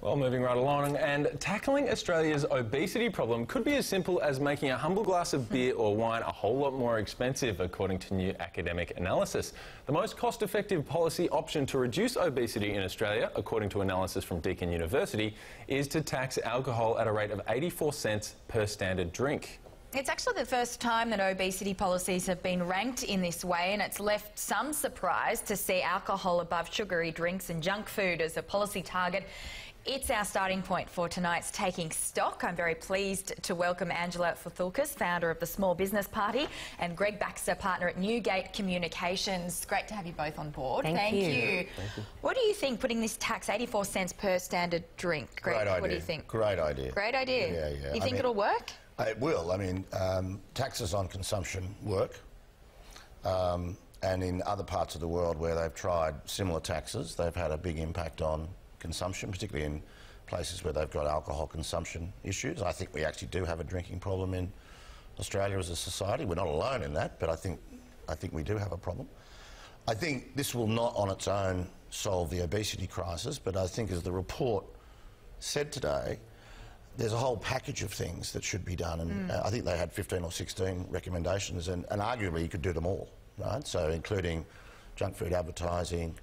Well, moving right along, and tackling Australia's obesity problem could be as simple as making a humble glass of beer or wine a whole lot more expensive, according to new academic analysis. The most cost-effective policy option to reduce obesity in Australia, according to analysis from Deakin University, is to tax alcohol at a rate of 84 cents per standard drink. It's actually the first time that obesity policies have been ranked in this way, and it's left some surprise to see alcohol above sugary drinks and junk food as a policy target. It's our starting point for tonight's Taking Stock. I'm very pleased to welcome Angela Futhulkas, founder of the Small Business Party, and Greg Baxter, partner at Newgate Communications. Great to have you both on board. Thank you. What do you think, putting this tax 84 cents per standard drink? Greg, Great idea. What do you think? Great idea. Great idea. Yeah. You think it'll work? It will. I mean, taxes on consumption work. And in other parts of the world where they've tried similar taxes, they've had a big impact on consumption, particularly in places where they've got alcohol consumption issues. I think we actually do have a drinking problem in Australia as a society. We're not alone in that, but I think we do have a problem. I think this will not on its own solve the obesity crisis, but I think, as the report said today, there's a whole package of things that should be done, and I think they had 15 or 16 recommendations, and arguably you could do them all, right? So including junk food advertising,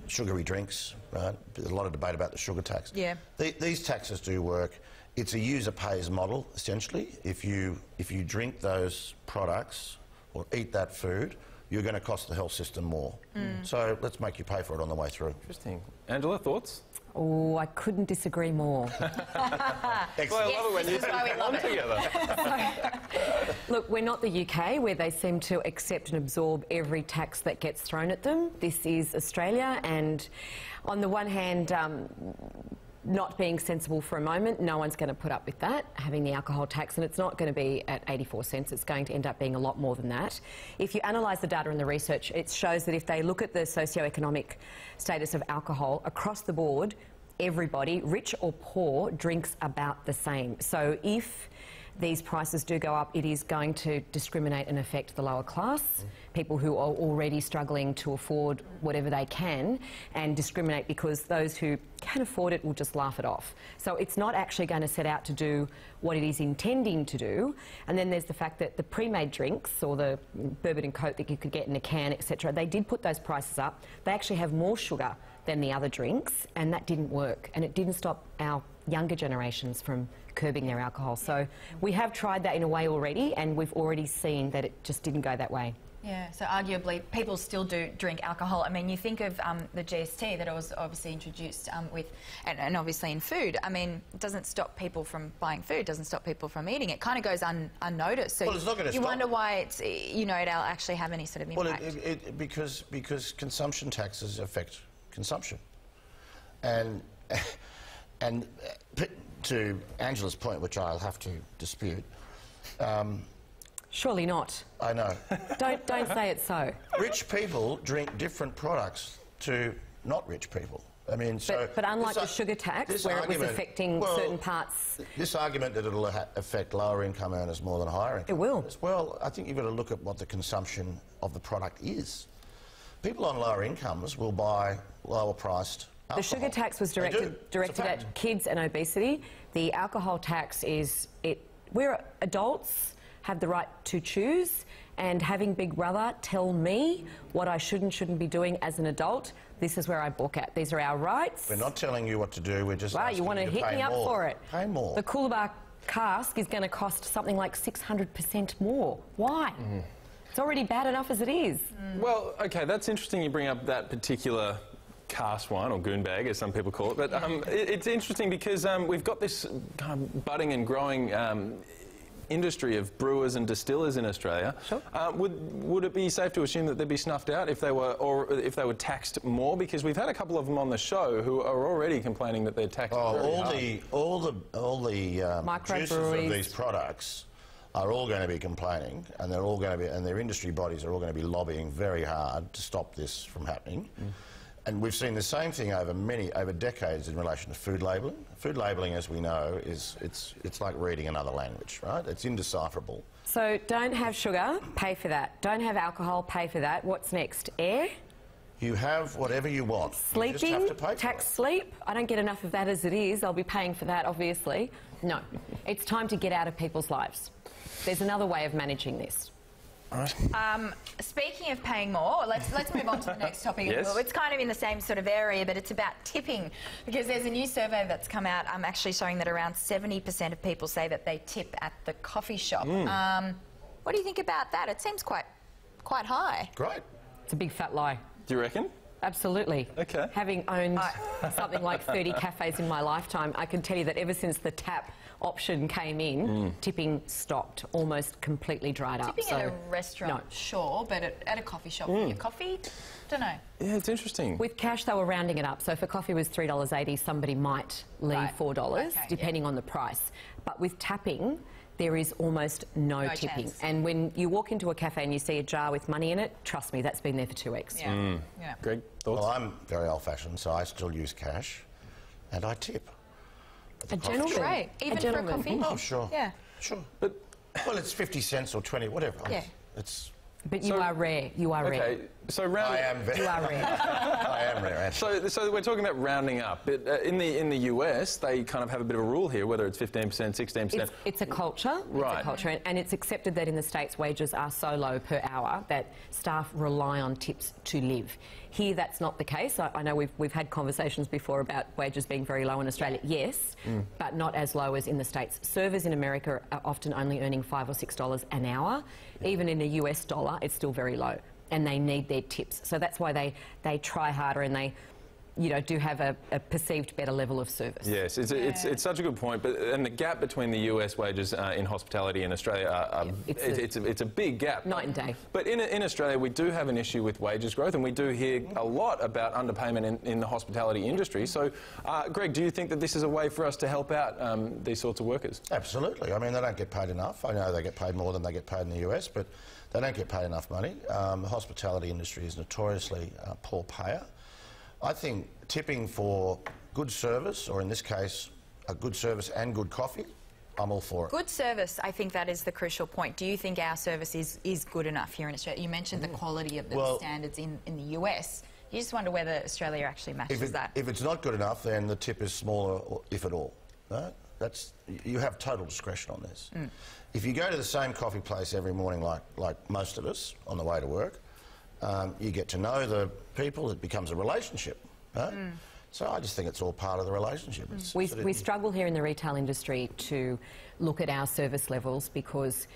sugary drinks, right? There's a lot of debate about the sugar tax. Yeah. These taxes do work. It's a user pays model, essentially. If you drink those products or eat that food, you're going to cost the health system more. So let's make you pay for it on the way through. Interesting. Angela, thoughts? Oh, I couldn't disagree more. Well, I love it when you two come on together. Look, we're not the UK, where they seem to accept and absorb every tax that gets thrown at them. This is Australia, and on the one hand, not being sensible for a moment, no one's going to put up with that, having the alcohol tax, and it's not going to be at 84 cents. It's going to end up being a lot more than that. If you analyse the data and the research, it shows that if they look at the socio-economic status of alcohol across the board, everybody, rich or poor, drinks about the same. So if these prices do go up, it is going to discriminate and affect the lower class, people who are already struggling to afford whatever they can, and discriminate because those who can afford it will just laugh it off. So it's not actually going to set out to do what it is intending to do. And then there's the fact that the pre-made drinks, or the bourbon and coke that you could get in a can, etc., they did put those prices up. They actually have more sugar than the other drinks, and that didn't work, and it didn't stop our younger generations from curbing their alcohol. So we have tried that in a way already, and we've already seen that it just didn't go that way. Yeah, so arguably people still do drink alcohol. I mean, you think of the GST that was obviously introduced and obviously in food. I mean, it doesn't stop people from buying food, doesn't stop people from eating. It kind of goes unnoticed. So well, it's not going to you stop. Wonder why it's, it'll actually have any sort of impact. Well, because consumption taxes affect consumption. And to Angela's point, which I'll have to dispute, surely not. I know. Don't say it's so. Rich people drink different products to not rich people. I mean, but unlike the sugar tax, where it was affecting certain parts. This argument that it'll affect lower income earners more than higher income earners. Well, I think you've got to look at what the consumption of the product is. People on lower incomes will buy lower priced alcohol. The sugar tax was directed at kids and obesity. The alcohol tax is we're adults, have the right to choose, and having Big Brother tell me what I should and shouldn't be doing as an adult, this is where I balk at. These are our rights. We're not telling you what to do, we're just asking you want to hit me up for it. Pay more. The Kohler cask is going to cost something like 600% more. Why? It's already bad enough as it is. Well, OK, that's interesting you bring up that particular cask wine, or goon bag, as some people call it. But it's interesting because we've got this kind of budding and growing industry of brewers and distillers in Australia. Sure. Would it be safe to assume that they'd be snuffed out if they were taxed more? Because we've had a couple of them on the show who are already complaining that they're taxed. All the producers of these products are all going to be complaining, and they're all going to be, and their industry bodies are all going to be lobbying very hard to stop this from happening. And we've seen the same thing over decades in relation to food labelling. Food labelling, as we know, it's like reading another language, right? It's indecipherable. So don't have sugar, pay for that. Don't have alcohol, pay for that. What's next? Air? You have whatever you want. You just Sleeping, have to pay tax for it. sleep, I don't get enough of that as it is. I'll be paying for that, obviously. No, it's time to get out of people's lives. There's another way of managing this. Speaking of paying more, let's move on to the next topic. Yes. It's kind of in the same sort of area, but it's about tipping, because there's a new survey that's come out actually showing that around 70% of people say that they tip at the coffee shop. What do you think about that? It seems quite high. Great. It's a big fat lie. Do you reckon? Absolutely. Okay. Having owned something like 30 cafes in my lifetime, I can tell you that ever since the tap option came in, tipping stopped, almost completely dried up. Tipping at a restaurant, sure, but at a coffee shop for your coffee, don't know. Yeah, it's interesting. With cash, they were rounding it up. So if a coffee was $3.80, somebody might leave $4, depending on the price. But with tapping, there is almost no tipping. Chance. And when you walk into a cafe and you see a jar with money in it, trust me, that's been there for 2 weeks. Yeah. Greg, thoughts? Well, I'm very old-fashioned, so I still use cash, and I tip. A gentleman. Right, even for a coffee? Oh, sure. Yeah. Sure. But, well, it's 50 cents or 20, whatever. Yeah. It's... But you are rare. You are rare. Okay, so round. I am very... You are rare. I am rare, actually. So we're talking about rounding up. But in the US, they kind of have a bit of a rule here, whether it's 15%, 16%. It's a culture. Right. It's a culture, and it's accepted that in the States wages are so low per hour that staff rely on tips to live. Here, that's not the case. I know we've had conversations before about wages being very low in Australia. Yes, but not as low as in the States. Servers in America are often only earning $5 or $6 an hour. Even in a US dollar, it's still very low, and they need their tips. So that's why they try harder, and they, you know, do have a perceived better level of service. Yes, it's such a good point. And the gap between the US wages in hospitality and Australia, it's a big gap. Night and day. But in Australia, we do have an issue with wages growth, and we do hear a lot about underpayment in the hospitality industry. So, Greg, do you think that this is a way for us to help out these sorts of workers? Absolutely. I mean, they don't get paid enough. I know they get paid more than they get paid in the US, but they don't get paid enough money. The hospitality industry is notoriously a poor payer. I think tipping for good service, or in this case, a good service and good coffee, I'm all for it. Good service, I think that is the crucial point. Do you think our service is good enough here in Australia? You mentioned the quality of the standards in the US. You just wonder whether Australia actually matches that. If it's not good enough, then the tip is smaller, if at all. No? You have total discretion on this. If you go to the same coffee place every morning, like most of us, on the way to work, you get to know the people, it becomes a relationship. Right? So I just think it's all part of the relationship. We struggle here in the retail industry to look at our service levels because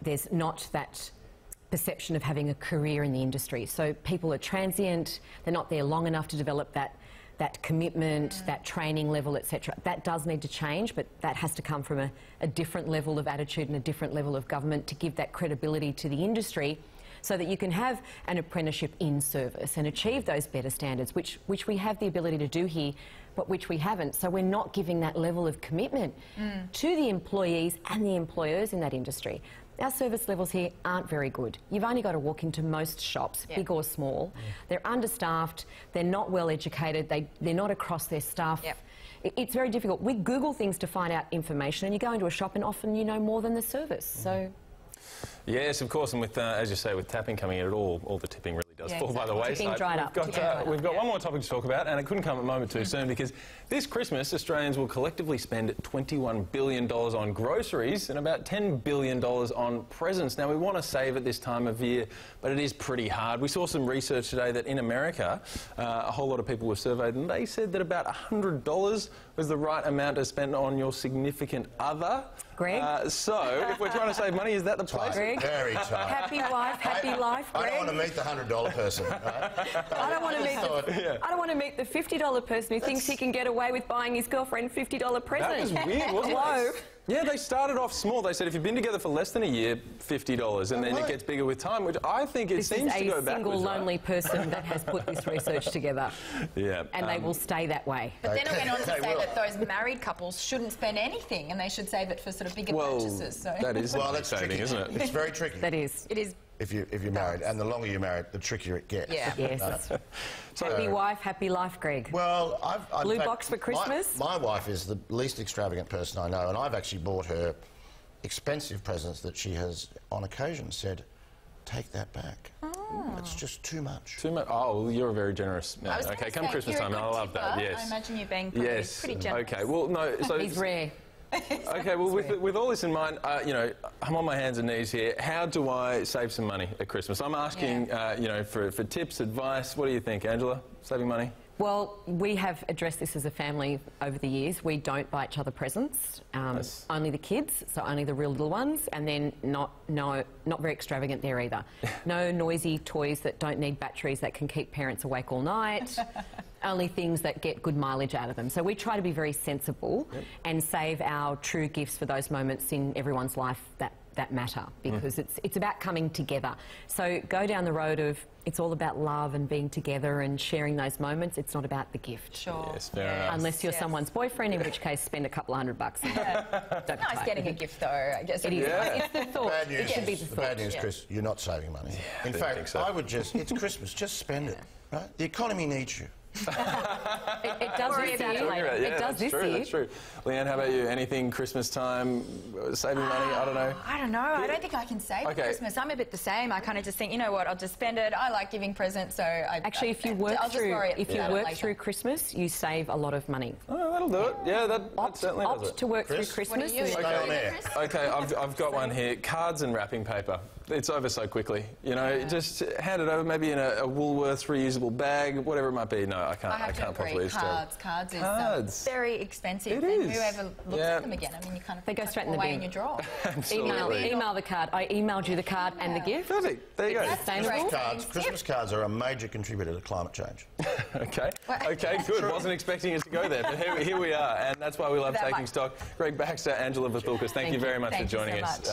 there's not that perception of having a career in the industry. So people are transient, they're not there long enough to develop that commitment, that training level, etc. That does need to change, but that has to come from a different level of attitude and a different level of government to give that credibility to the industry, so that you can have an apprenticeship in service and achieve those better standards, which we have the ability to do here, but which we haven't. So we're not giving that level of commitment to the employees and the employers in that industry. Our service levels here aren't very good. You've only got to walk into most shops, big or small. They're understaffed, they're not well educated, they're not across their stuff. It's very difficult. We Google things to find out information, and you go into a shop and often you know more than the service. So. Yes, of course, and with, as you say, with tapping coming in, all the tipping really does fall by the wayside. We've got one more topic to talk about, and it couldn't come a moment too soon, because this Christmas, Australians will collectively spend $21 billion on groceries and about $10 billion on presents. Now, we want to save at this time of year, but it is pretty hard. We saw some research today that in America, a whole lot of people were surveyed, and they said that about $100 was the right amount to spend on your significant other. Greg? So, if we're trying to save money, is that the place? Greg? Very tight. Happy wife, happy life, Greg. I don't want to meet the $100 person. Right? I don't want to meet the $50 person who thinks he can get away with buying his girlfriend $50 present. That was weird, wasn't it? Yeah, they started off small. They said if you've been together for less than a year, $50, and then it gets bigger with time, which I think it seems to go backwards. This is a single lonely person that has put this research together. Yeah. And they will stay that way. But then it went on to say that those married couples shouldn't spend anything, and they should save it for sort of bigger purchases. So. That is that's tricky, isn't it? It's very tricky. That is. It is. If you're married, and the longer you're married, the trickier it gets. Yeah. Yes. Happy wife, happy life, Greg. Well, Blue box for Christmas? My wife is the least extravagant person I know, and I've actually bought her expensive presents that she has, on occasion, said, take that back. It's just too much. Too much. Oh, well, you're a very generous man. I was Okay, gonna come say, Christmas you're a time, good I love that. tipper. Yes. I imagine you being pretty generous. Okay. Well, no. So He's rare. Okay, well, with all this in mind, you know, I'm on my hands and knees here. How do I save some money at Christmas? I'm asking, you know, for tips, advice. What do you think, Angela? Saving money? Well, we have addressed this as a family over the years. We don't buy each other presents, only the kids, so only the real little ones, and then not very extravagant there either. No noisy toys that don't need batteries that can keep parents awake all night. Only things that get good mileage out of them. So we try to be very sensible and save our true gifts for those moments in everyone's life that matter, because it's about coming together. So go down the road of it's all about love and being together and sharing those moments. It's not about the gift. Sure. Yes, fair enough. Unless you're someone's boyfriend, in which case spend a couple $100 bucks. Don't Nice getting a gift, though, I guess. It is. Yeah. It's the thought. Bad news, It should be the the thought. bad news, Chris, you're not saving money. In I fact, think so. I would just, it's Christmas, just spend it. Right? The economy needs you. It does Worry this about year. it later. Yeah, It does that's this true, year. That's true. Leanne, how about you? Anything Christmas time, saving money? I don't know. I don't know. I don't think I can save for Okay. Christmas. I'm a bit the same. I kind of just think, you know what, I'll just spend it. I like giving presents, so Actually, if you I'll work just through worry about it later. through Christmas, you save a lot of money. Oh, that'll do it. Yeah, that certainly does Opt it. to work Chris? through Christmas. What are you? Stay on air. Okay, I've got one here. Cards and wrapping paper. It's over so quickly. You know, just hand it over, maybe in a Woolworths reusable bag, whatever it might be. No, I can't. I have to possibly. agree. It's terrible. Cards is Cards. very expensive. It and is. whoever looks Yeah. at them again, I mean, you kind of They go tuck straight them in the away bin. in your drawer. Absolutely. Email the card. I emailed you the card and the gift. Perfect. There you go. That's Sustainable. great. Christmas cards are a major contributor to climate change. Okay. Okay, good. Wasn't expecting us to go there, but here we are, and that's why we love That taking much. stock. Greg Baxter, Angela Vathulkas, thank you very much Thank for you so joining us. much.